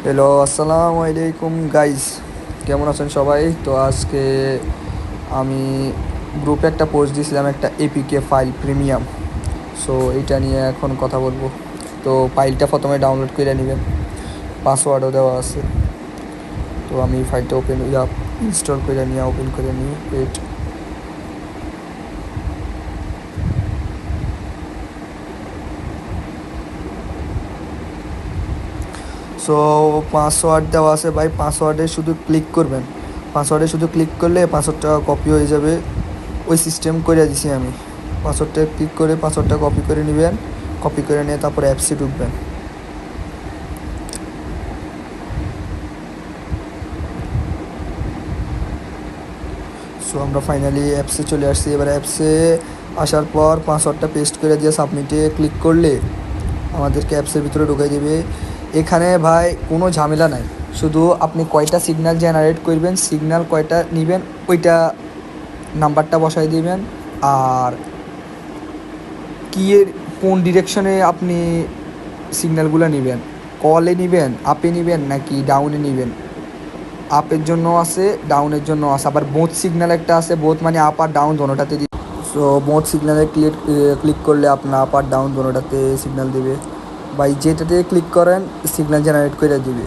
Hello, আসসালামু আলাইকুম guys. কেমন আছেন সবাই? তো আজকে আমি গ্রুপে একটা পোস্ট দিয়েছিলাম, একটা এপিকে ফাইল প্রিমিয়াম। সো এইটা নিয়ে এখন কথা বলবো। তো ফাইলটা প্রথমে ডাউনলোড করে নেবেন, পাসওয়ার্ডও দেওয়া আছে। তো আমি ফাইলটা ইনস্টল করে নিয়ে ওপেন করে নিই। ওয়েট। সো পাসওয়ার্ড দেওয়া আছে ভাই, পাসওয়ার্ডে শুধু ক্লিক করবেন। পাসওয়ার্ডে শুধু ক্লিক করলে পাসওয়ার্ডটা কপি হয়ে যাবে। ওই সিস্টেম করে দিছি আমি। পাসওয়ার্ডটা ক্লিক করে পাসওয়ার্ডটা কপি করে নেবেন। কপি করে নিয়ে তারপরে অ্যাপসে ঢুকবেন। সো আমরা ফাইনালি অ্যাপসে চলে আসছি। এবার অ্যাপসে আসার পর পাসওয়ার্ডটা পেস্ট করে দিয়ে সাবমিটে ক্লিক করলে আমাদেরকে অ্যাপসের ভিতরে ঢুকিয়ে দেবে। এখানে ভাই কোনো ঝামেলা নাই, শুধু আপনি কয়টা সিগন্যাল জেনারেট করবেন, সিগন্যাল কয়টা নেবেন ওইটা নাম্বারটা বসাই দিবেন। আর কিয়ের কোন ডিরেকশনে আপনি সিগন্যালগুলো নেবেন, কলে নেবেন, আপে নেবেন নাকি ডাউনে নেবেন। আপের জন্য আছে, ডাউনের জন্য আছে, আবার বোথ সিগন্যাল একটা আছে। বোথ মানে আপ আর ডাউন দোনোটাতে দিবে। সো বোথ সিগন্যালে ক্লিক করলে আপনার আপ আর ডাউন দোনোটাতে সিগন্যাল দেবে। বা যেটাতে ক্লিক করেন সিগন্যাল জেনারেট করে দিবে।